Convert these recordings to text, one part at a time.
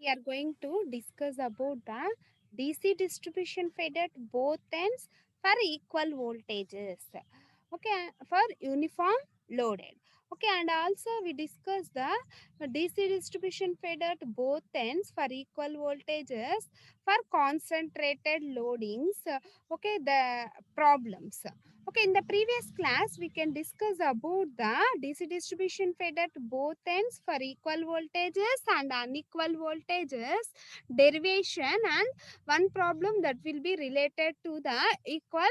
We are going to discuss about the DC distribution fed at both ends for equal voltages. Okay, for uniform loaded. Okay, and also we discuss the DC distribution fed at both ends for equal voltages for concentrated loadings. Okay, the problems. Okay, in the previous class, we can discuss about the DC distribution fed at both ends for equal voltages and unequal voltages, derivation, and one problem that will be related to the equal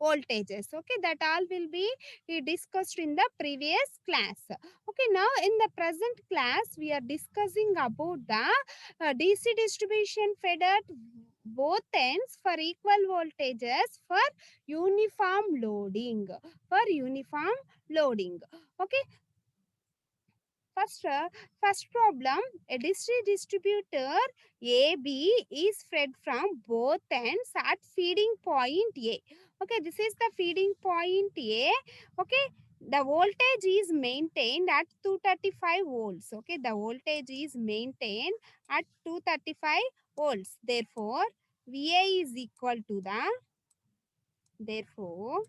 voltages. Okay, that all will be discussed in the previous class. Okay, now in the present class, we are discussing about the DC distribution fed at both ends for equal voltages for uniform loading. For uniform loading. Okay, first problem, a DC distributor AB is fed from both ends at feeding point A. Okay, this is the feeding point A. Okay, the voltage is maintained at 235 volts. Okay, the voltage is maintained at 235 volts. Therefore, VA is equal to the, therefore,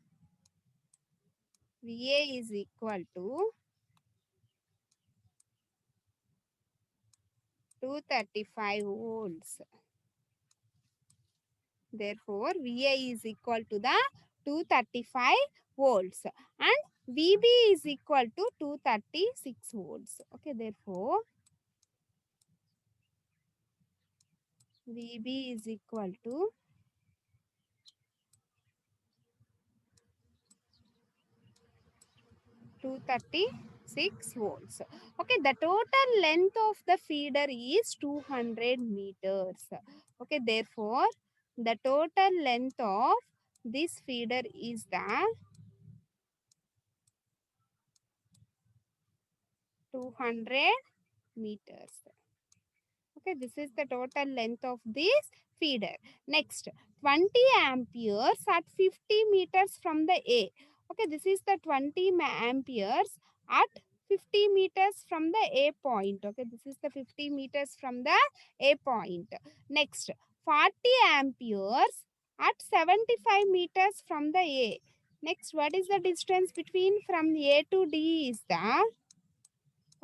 VA is equal to 235 volts. Therefore, VA is equal to the 235 volts and VB is equal to 236 volts. Okay, therefore, VB is equal to 236 volts. Okay, the total length of the feeder is 200 meters. Okay, therefore, the total length of this feeder is the 200 meters. Okay, this is the total length of this feeder. Next, 20 amperes at 50 meters from the A. Okay, this is the 20 amperes at 50 meters from the A point. Okay, this is the 50 meters from the A point. Next, 40 amperes at 75 meters from the A. Next, what is the distance between from A to D is the,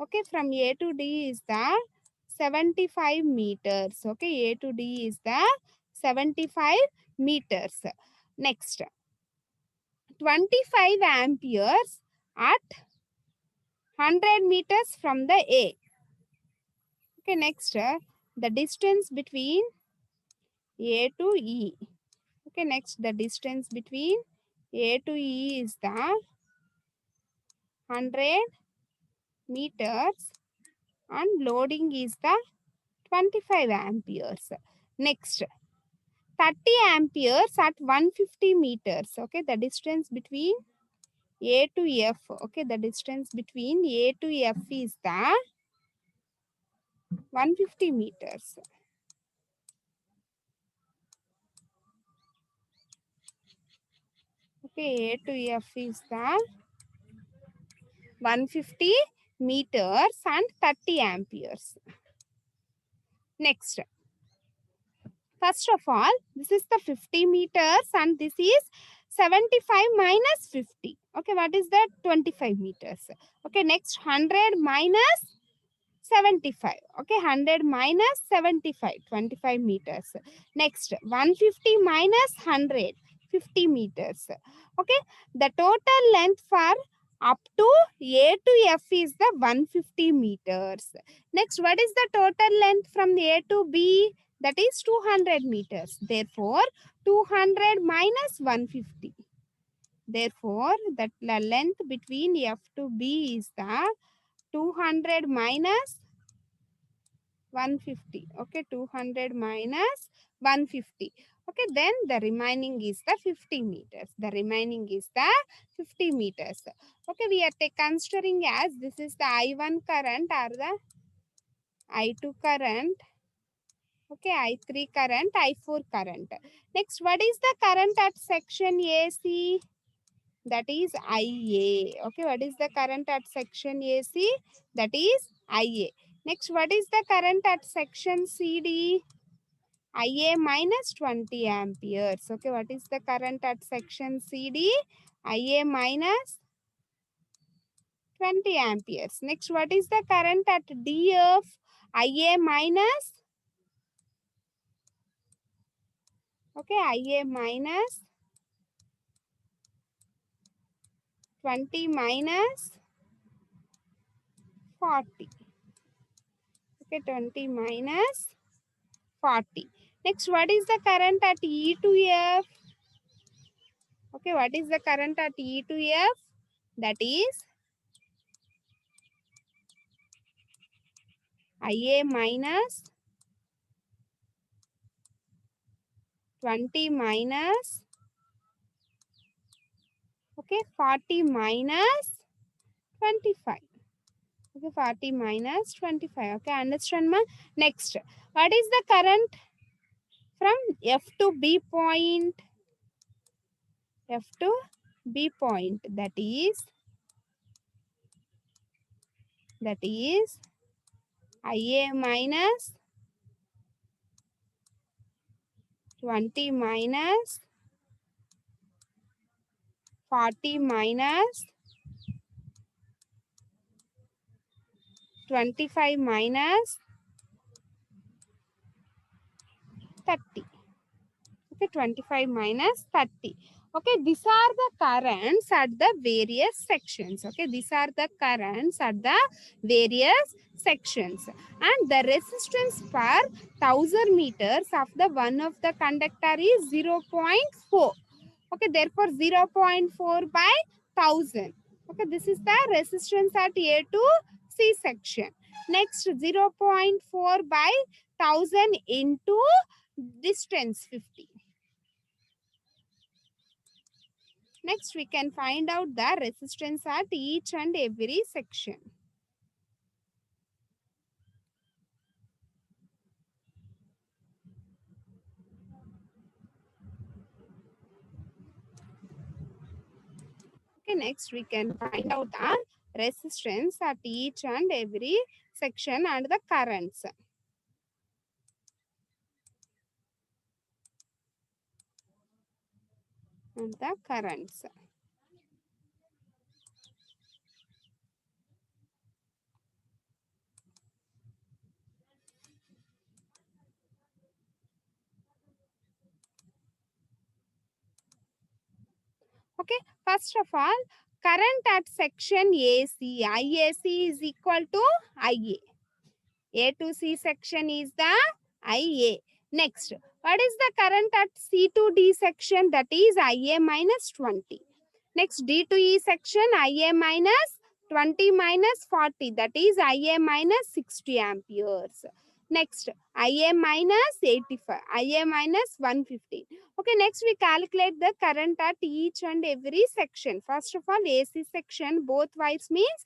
okay, from A to D is the 75 meters. Okay, A to D is the 75 meters. Next, 25 amperes at 100 meters from the A. Okay, next, the distance between A to E. Okay, next, the distance between A to E is the 100 meters and loading is the 25 amperes. Next, 30 amperes at 150 meters. Okay, the distance between A to F. Okay, the distance between A to F is the 150 meters. Okay, A to F is the 150 meters and 30 amperes. Next, first of all, this is the 50 meters and this is 75 minus 50. Okay, what is that? 25 meters. Okay, next 100 minus 75. Okay, 100 minus 75, 25 meters. Next, 150 minus 100, 50 meters. Okay, the total length for up to A to F is the 150 meters. Next, what is the total length from A to B? That is 200 meters. Therefore, 200 minus 150. Therefore, the length between F to B is the 200 minus 150. Okay, 200 minus 150. Okay, then the remaining is the 50 meters. The remaining is the 50 meters. Okay, we are considering as this is the I1 current or the I2 current. Okay, I3 current, I4 current. Next, what is the current at section AC? That is IA. Okay, what is the current at section AC? That is IA. Next, what is the current at section CD? IA minus 20 amperes. Okay, what is the current at section CD? IA minus 20 amperes. Next, what is the current at DF? IA minus, okay, IA minus 20 minus 40. Okay, 20 minus 40. Next, what is the current at E to F? Okay, what is the current at E to F? That is IA minus 20 minus, okay, 40 minus 25. Okay, 40 minus 25. Okay, understand ma? Next, what is the current from F to B point? F to B point, that is IA minus 20 minus 40 minus 25 minus 30. Okay, 25 minus 30. Okay, these are the currents at the various sections. Okay, these are the currents at the various sections. And the resistance per 1000 meters of the one of the conductor is 0.4. Okay, therefore 0.4 by 1000. Okay, this is the resistance at A to C section. Next, 0.4 by 1000 into distance 50. Next, we can find out the resistance at each and every section. Okay, next we can find out the resistance at each and every section and the currents. And the currents. Okay, first of all, current at section AC, IAC is equal to IA. A to C section is the IA. Next, what is the current at C to D section? That is IA minus 20. Next, D to E section, IA minus 20 minus 40. That is IA minus 60 amperes. Next, IA minus 85, IA minus 150. Okay, next we calculate the current at each and every section. First of all, AC section, both wires means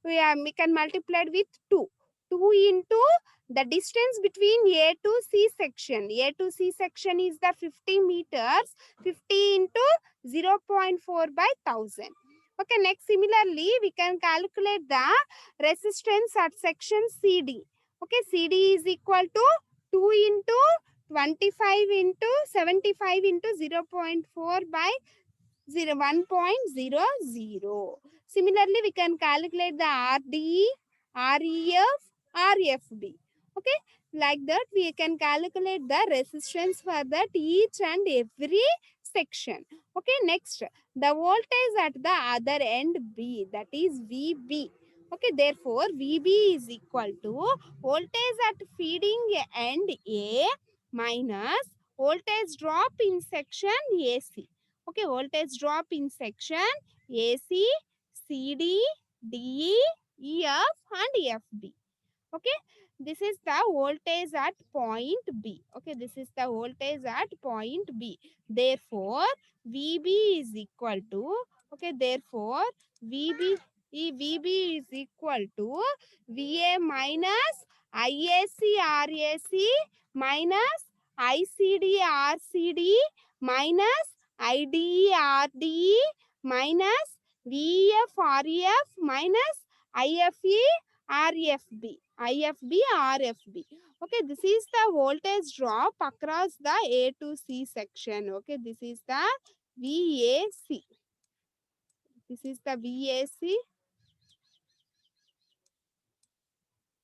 we can multiply it with 2. 2 into the distance between A to C section. A to C section is the 50 meters. 50 into 0.4 by 1000. Okay, next similarly, we can calculate the resistance at section CD. Okay, CD is equal to 2 into 25 into 75 into 0.4 by 1.00. Similarly, we can calculate the RDE, REF, RFB. Okay, like that we can calculate the resistance for that each and every section. Okay, next, the voltage at the other end B, that is VB. Okay, therefore VB is equal to voltage at feeding end A minus voltage drop in section AC. Okay, voltage drop in section AC, CD, DE, EF and FB. Okay, this is the voltage at point B. Okay, this is the voltage at point B. Therefore, VB is equal to, okay, therefore, VB is equal to VA minus IAC RAC minus ICD RCD minus IDE RDE minus VEF REF minus IFE RFB. IFB, RFB. Okay, this is the voltage drop across the A to C section. Okay, this is the VAC. This is the VAC,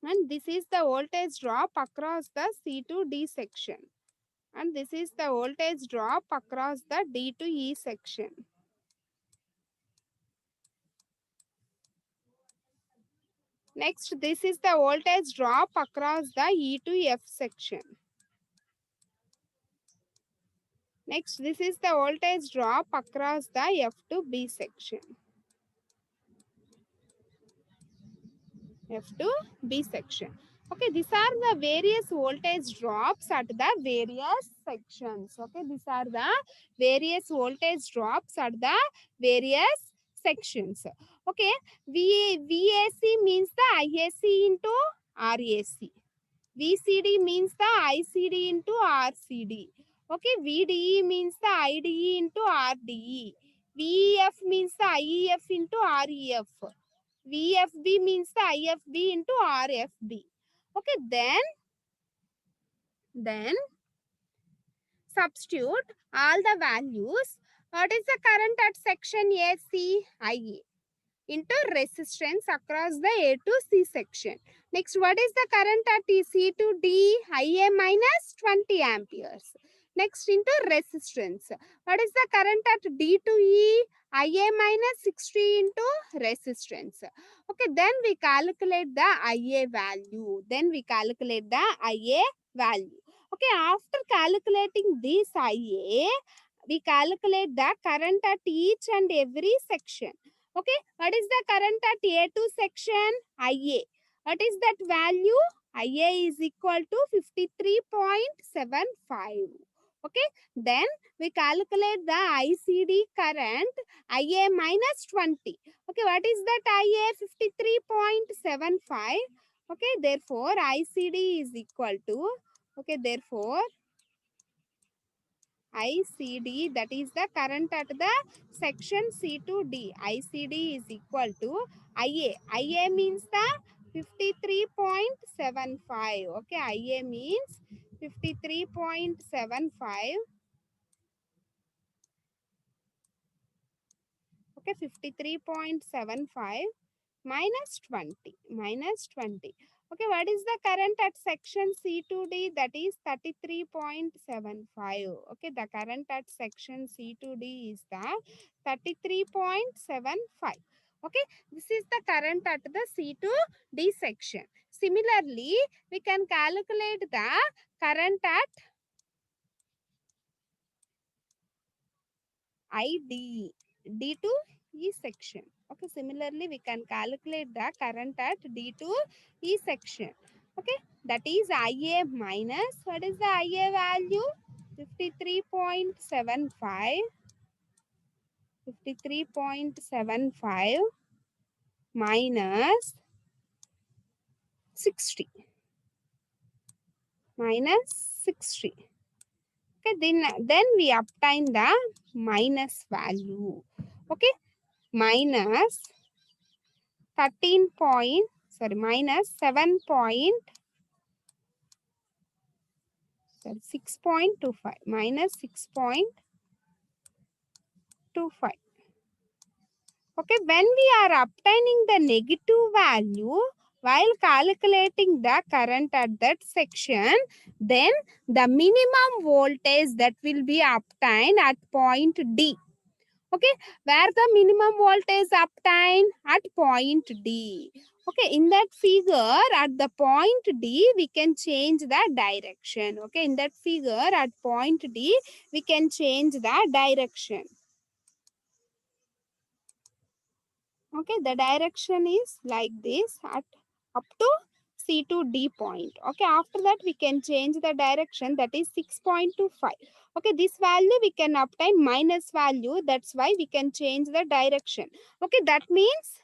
and this is the voltage drop across the C to D section. And this is the voltage drop across the D to E section. Next, this is the voltage drop across the E to F section. Next, this is the voltage drop across the F to B section. F to B section. Okay, these are the various voltage drops at the various sections. Okay, these are the various voltage drops at the various sections. Okay, VAC means the IAC into RAC. VCD means the ICD into RCD. Okay, VDE means the IDE into RDE. VEF means the IEF into REF. VFB means the IFB into RFB. Okay, then substitute all the values. What is the current at section AC? IA into resistance across the A to C section. Next, what is the current at C to D? IA minus 20 amperes. Next, into resistance. What is the current at D to E? IA minus 60 into resistance. Okay, then we calculate the IA value. Okay, after calculating this IA, we calculate the current at each and every section. Okay, what is the current at A2 section? IA. What is that value? IA is equal to 53.75. Okay, then we calculate the ICD current, IA minus 20. Okay, what is that IA? 53.75. Okay, therefore ICD is equal to, okay, therefore ICD, that is the current at the section C to D. ICD is equal to IA. IA means the 53.75. Okay, IA means 53.75. Okay, 53.75 minus 20. Okay, what is the current at section C to D? That is 33.75. Okay, the current at section C to D is the 33.75. Okay, this is the current at the C to D section. Similarly, we can calculate the current at ID, D to E section. Okay, similarly, we can calculate the current at D to E section. Okay, that is IA minus, what is the IA value? 53.75. 53.75 minus 60. Minus 60. Okay, then we obtain the minus value. Okay, minus 13 point, sorry, minus 7 point, sorry, 6.25, minus 6.25. Okay, when we are obtaining the negative value while calculating the current at that section, then the minimum voltage that will be obtained at point D. Okay, where the minimum voltage obtained at point D. Okay, in that figure at the point D, we can change the direction. Okay, in that figure at point D, we can change the direction. Okay, the direction is like this at up to C to D point. Okay, after that we can change the direction, that is 6.25. Okay, this value we can obtain minus value, that's why we can change the direction. Okay, that means,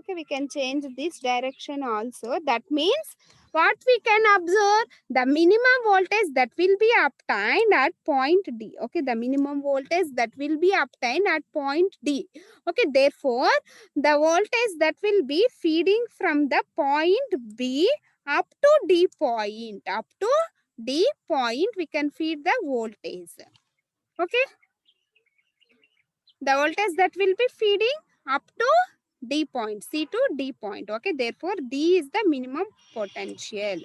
okay, we can change this direction also. That means, what we can observe, the minimum voltage that will be obtained at point D. Okay, the minimum voltage that will be obtained at point D. Okay, therefore, the voltage that will be feeding from the point B up to D point. Up to D point, we can feed the voltage. Okay, the voltage that will be feeding up to D point, C to D point. Okay, therefore D is the minimum potential.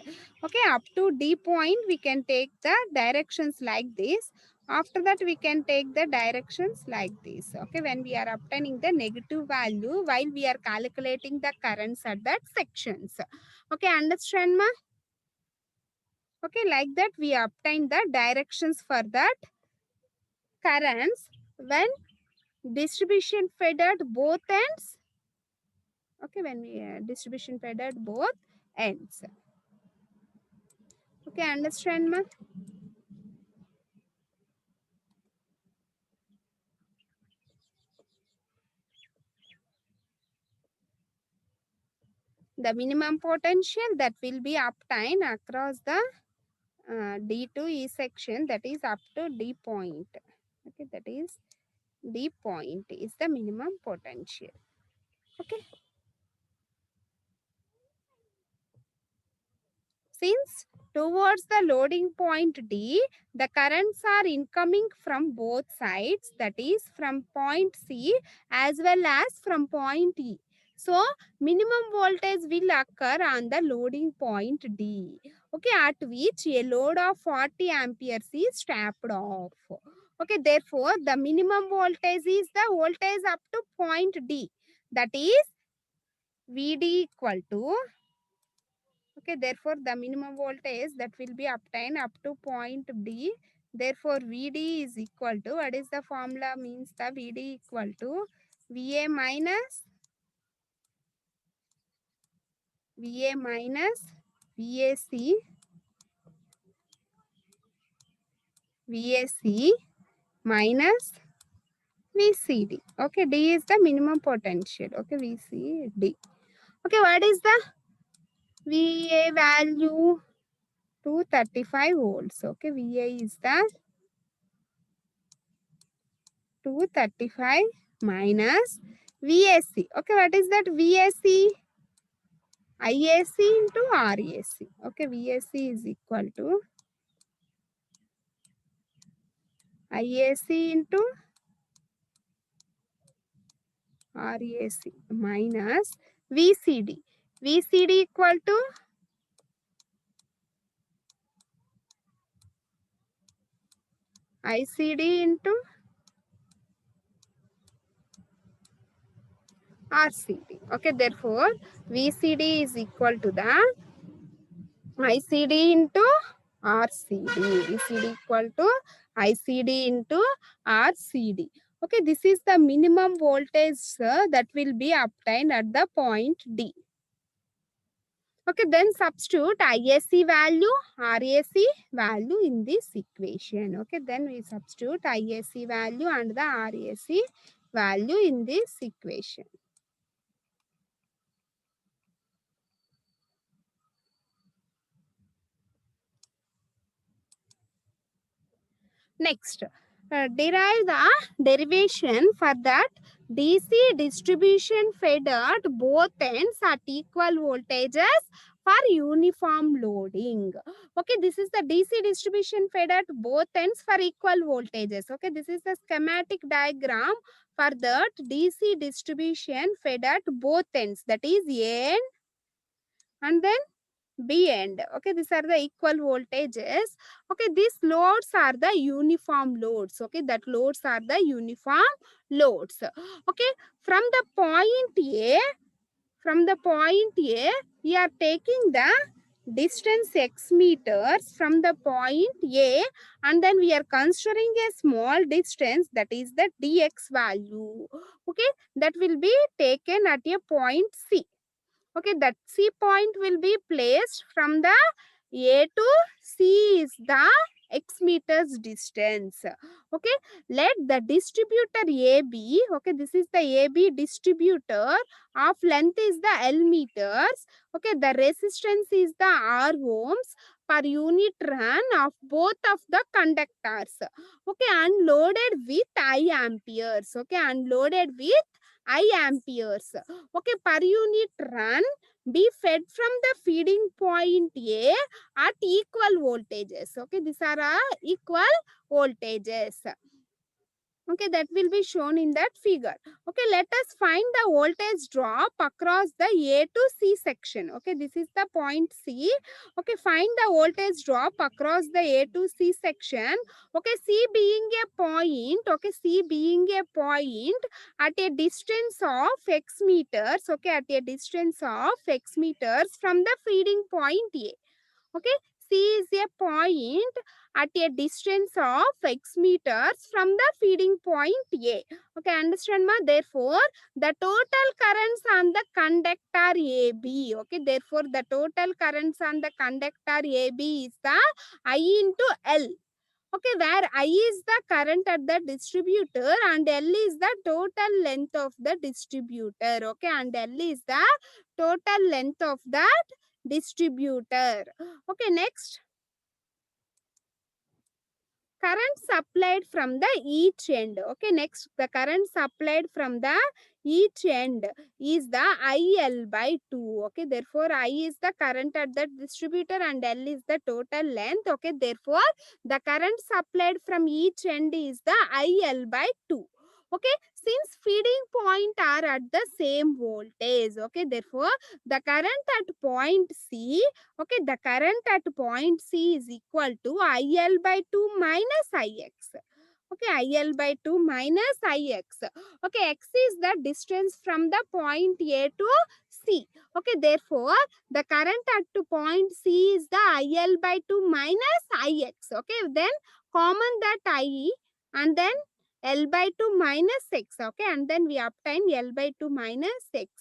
Okay, up to D point we can take the directions like this. After that we can take the directions like this. Okay, when we are obtaining the negative value while we are calculating the currents at that sections. Okay, understand ma? Okay, like that we obtain the directions for that currents when distribution fed at both ends. Okay, when we distribution fed at both ends. Okay, understand ma? The minimum potential that will be obtained across the D to E section, that is up to D point. Okay, that is D point is the minimum potential. Okay, since towards the loading point D, the currents are incoming from both sides, that is from point C as well as from point E. So, minimum voltage will occur on the loading point D. Okay, at which a load of 40 amperes is tapped off. Okay, therefore, the minimum voltage is the voltage up to point D. That is VD equal to, okay, therefore the minimum voltage that will be obtained up to point D. Therefore, VD is equal to, what is the formula, means the VD equal to VA minus VAC minus VCD. Okay, D is the minimum potential. Okay, VCD. Okay, what is the VA value? 235 volts. Okay, VA is the 235 minus VAC. Okay, what is that VAC? IAC into RAC. Okay, VAC is equal to IAC into RAC minus VCD. VCD equal to ICD into RCD. Okay, therefore VCD is equal to the ICD into RCD. VCD equal to ICD into RCD. Okay, this is the minimum voltage that will be obtained at the point D. Okay, then substitute IAC value, RAC value in this equation. Okay, then we substitute IAC value and the RAC value in this equation. Next, derive the derivation for that DC distribution fed at both ends at equal voltages for uniform loading. Okay, this is the DC distribution fed at both ends for equal voltages. Okay, this is the schematic diagram for that DC distribution fed at both ends, that is A end and then B end. Okay, these are the equal voltages. Okay, these loads are the uniform loads. Okay, that loads are the uniform loads. Okay, from the point A, we are taking the distance x meters from the point A, and then we are considering a small distance, that is the dx value. Okay, that will be taken at a point C. Okay, that C point will be placed from the A to C is the x meters distance. Okay, let the distributor AB, okay, this is the AB distributor, of length is the L meters, okay, the resistance is the R ohms per unit run of both of the conductors, okay, unloaded with I amperes, okay, unloaded with I amperes, okay, per unit run be fed from the feeding point A at equal voltages, okay, these are equal voltages. Okay, that will be shown in that figure. Okay, let us find the voltage drop across the A to C section. Okay, this is the point C. Okay, find the voltage drop across the A to C section. Okay, C being a point, okay, C being a point at a distance of x meters, okay, at a distance of x meters from the feeding point A. Okay, C is a point at a distance of x meters from the feeding point A. Okay, understand ma? Therefore, the total currents on the conductor AB. Okay, therefore, the total currents on the conductor AB is the I into L. Okay, where I is the current at the distributor and L is the total length of the distributor. Okay, and L is the total length of that distributor. Okay, next, current supplied from the each end. Okay, next, the current supplied from the each end is the IL by 2. Okay, therefore I is the current at the distributor and L is the total length. Okay, therefore the current supplied from each end is the IL by 2. Okay, since feeding point are at the same voltage, okay, therefore the current at point C, okay, the current at point C is equal to IL by 2 minus IX. Okay, IL by 2 minus IX. Okay, X is the distance from the point A to C. Okay, therefore, the current at point C is the IL by 2 minus IX. Okay, then common that I and then L by 2 minus X. Okay, and then we obtain L by 2 minus X.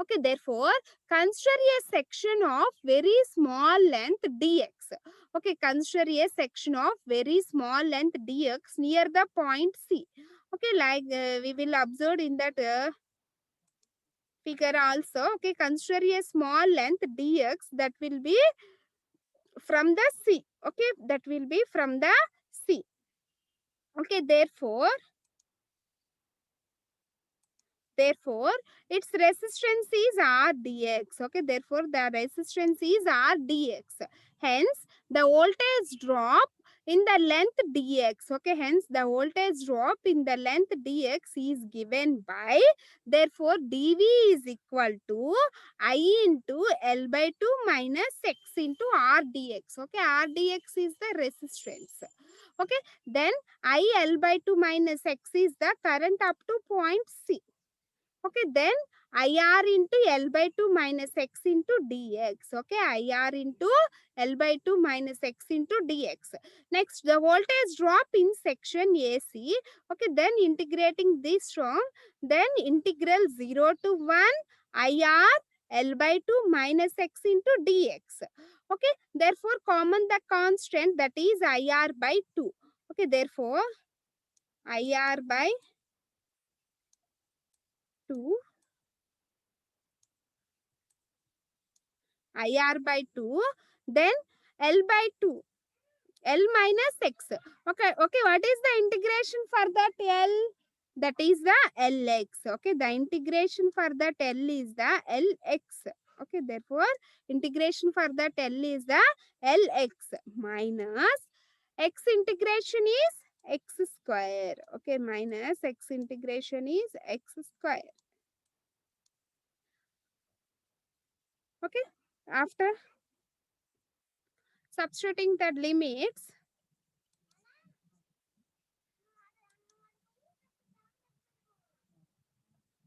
Okay, therefore, consider a section of very small length dx. Okay, consider a section of very small length dx near the point C. Okay, like we will observe in that figure also. Okay, consider a small length dx that will be from the C. Okay, that will be from the C. Okay, therefore its resistance is R dx. Okay, therefore the resistance is R dx. Hence the voltage drop in the length dx. Okay, hence the voltage drop in the length dx is given by, therefore dv is equal to I into L by 2 minus x into R dx. Okay, R dx is the resistance. Okay, then I L by 2 minus x is the current up to point C. Okay, then IR into L by 2 minus x into dx. Okay, IR into L by 2 minus x into dx. Next, the voltage drop in section AC. Okay, then integrating this from, then integral 0 to 1 IR L by 2 minus x into dx. Okay, therefore common the constant, that is IR by 2. Okay, therefore IR by 2, IR by 2, then L by 2, L minus x. Okay, okay, what is the integration for that L? That is the Lx. Okay, the integration for that L is the Lx. Okay, therefore, integration for that L is the Lx minus x integration is x square. Okay, minus x integration is x square. Okay, after substituting the limits,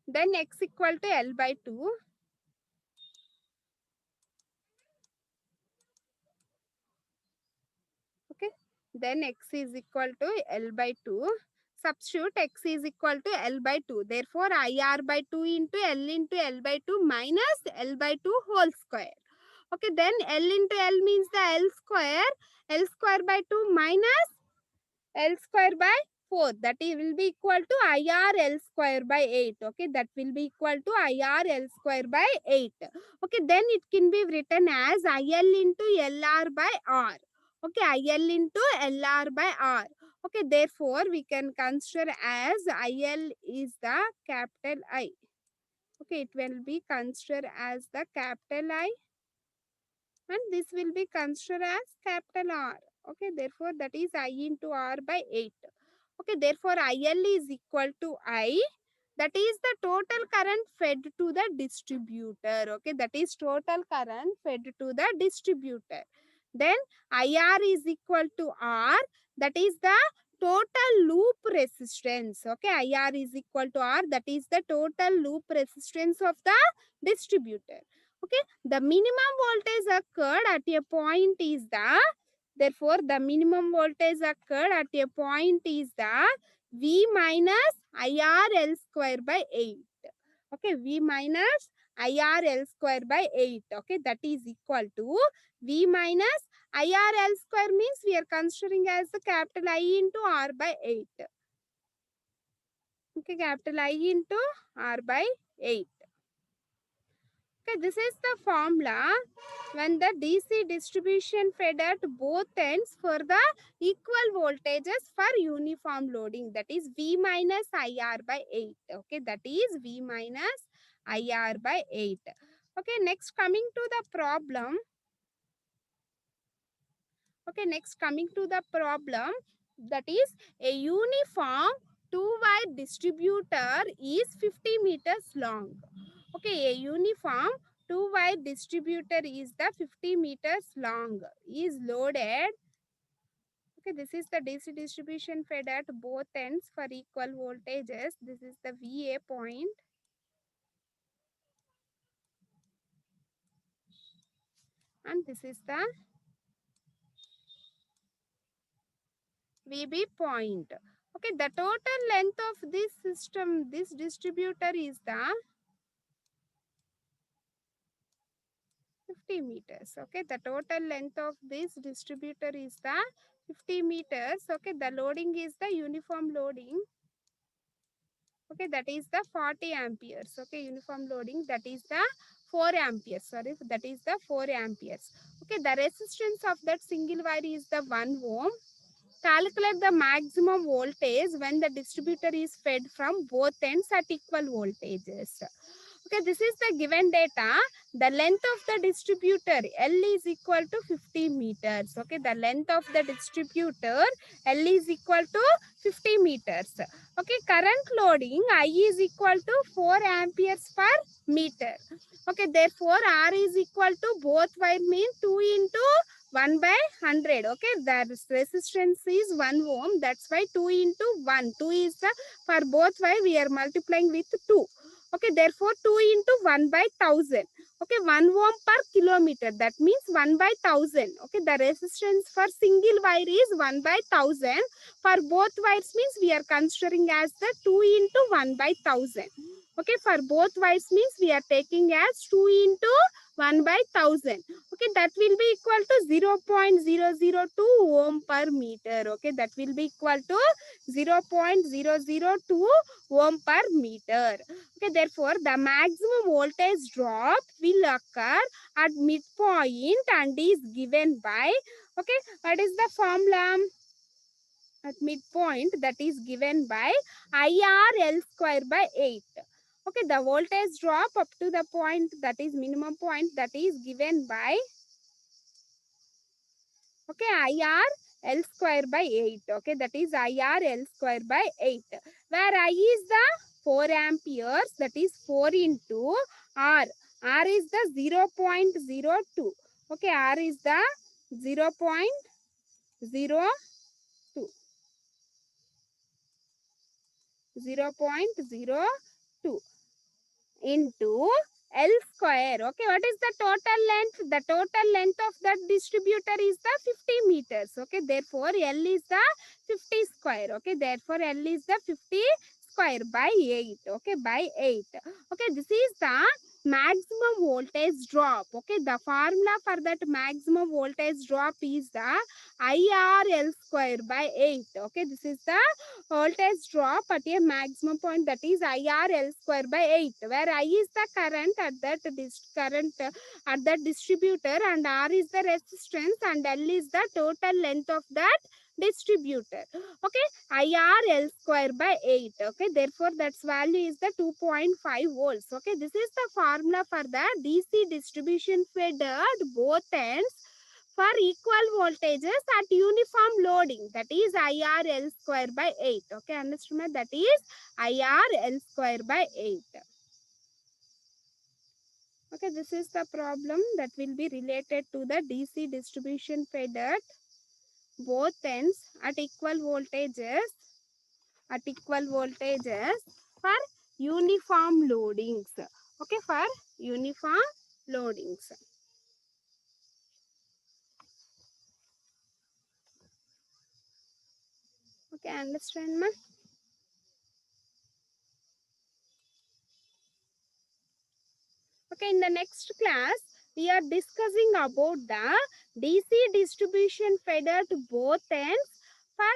then x equal to L by 2. Okay, then x is equal to L by 2. Substitute x is equal to L by 2. Therefore, IR by 2 into L by 2 minus L by 2 whole square. Okay, then L into L means the L square by 2 minus L square by 4, that will be equal to IR L square by 8. Okay, that will be equal to IR L square by 8. Okay, then it can be written as IL into LR by R. Okay, IL into LR by R. Okay, therefore we can consider as IL is the capital I. Okay, it will be considered as the capital I, and this will be considered as capital R. Okay, therefore that is I into R by 8. Okay, therefore IL is equal to I. That is the total current fed to the distributor. Okay, that is total current fed to the distributor. Then IR is equal to R. That is the total loop resistance. Okay, IR is equal to R. That is the total loop resistance of the distributor. Okay, the minimum voltage occurred at a point is the, therefore the minimum voltage occurred at a point is the V minus IRL square by 8. Okay, V minus IRL square by 8. Okay, that is equal to V minus IRL square means we are considering as the capital I into R by 8. Okay, capital I into R by 8. Okay, this is the formula when the DC distribution fed at both ends for the equal voltages for uniform loading, that is V minus IR by 8. Okay, that is V minus IR by 8. Okay, next coming to the problem. Okay, next coming to the problem, that is a uniform two-wire distributor is 50 meters long. Okay, a uniform two-wire distributor is the 50 meters long, is loaded. Okay, this is the DC distribution fed at both ends for equal voltages. This is the VA point, and this is the VB point. Okay, the total length of this system, this distributor is the 50 meters. Okay, the total length of this distributor is the 50 meters. Okay, the loading is the uniform loading. Okay, that is the 40 amperes. Okay, uniform loading, that is the 4 amperes. Sorry, that is the 4 amperes. Okay, the resistance of that single wire is the 1 ohm. Calculate the maximum voltage when the distributor is fed from both ends at equal voltages. Okay, this is the given data. The length of the distributor L is equal to 50 meters. Okay, the length of the distributor L is equal to 50 meters. Okay, current loading I is equal to 4 amperes per meter. Okay, therefore R is equal to both wire mean 2 into 1 by 100. Okay, the resistance is 1 ohm. That's why 2 into 1. 2 is the, for both wire we are multiplying with 2. Okay, therefore 2 into 1 by 1000. Okay, 1 ohm per kilometer. That means 1 by 1000. Okay, the resistance for single wire is 1 by 1000. For both wires means we are considering as the 2 into 1 by 1000. Okay, for both wires means we are taking as 2 into 1 by 1000. Okay, that will be equal to 0.002 ohm per meter. Okay, that will be equal to 0.002 ohm per meter. Okay, therefore the maximum voltage drop will occur at midpoint and is given by, okay, what is the formula? At midpoint, that is given by IRL square by 8. Okay, the voltage drop up to the point, that is minimum point, that is given by, okay, IR L square by 8. Okay, that is IR L square by 8. Where I is the 4 amperes, that is 4 into R. R is the 0.02. Okay, R is the 0.02. 0.02 into L square. Okay, what is the total length? The total length of that distributor is the 50 meters. Okay, therefore L is the 50 square. Okay, therefore L is the 50 square by 8. Okay, by 8. Okay, this is the maximum voltage drop. Okay, the formula for that maximum voltage drop is the IRL square by 8. Okay, this is the voltage drop at a maximum point, that is IRL square by 8, where I is the current at that at that distributor, and R is the resistance, and L is the total length of that distributor. Okay, IRL square by 8. Okay, therefore that's value is the 2.5 volts. Okay, this is the formula for the DC distribution fed at both ends for equal voltages at uniform loading, that is IRL square by 8. Okay, understand? That is IRL square by 8. Okay, this is the problem that will be related to the DC distribution fed at both ends at equal voltages for uniform loadings. Okay, for uniform loadings. Okay, understand, ma? Okay, in the next class, we are discussing about the DC distribution fed at both ends for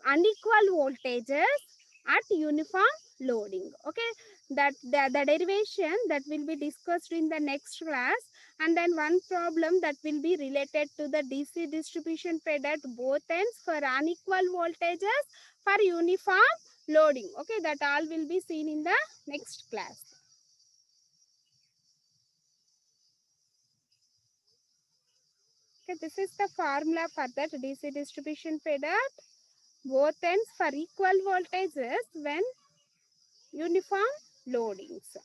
unequal voltages at uniform loading. Okay, that the derivation that will be discussed in the next class, and then one problem that will be related to the DC distribution fed at both ends for unequal voltages for uniform loading. Okay, that all will be seen in the next class. Okay, this is the formula for that DC distribution fed at both ends for equal voltages when uniform loadings.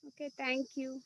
Okay, thank you.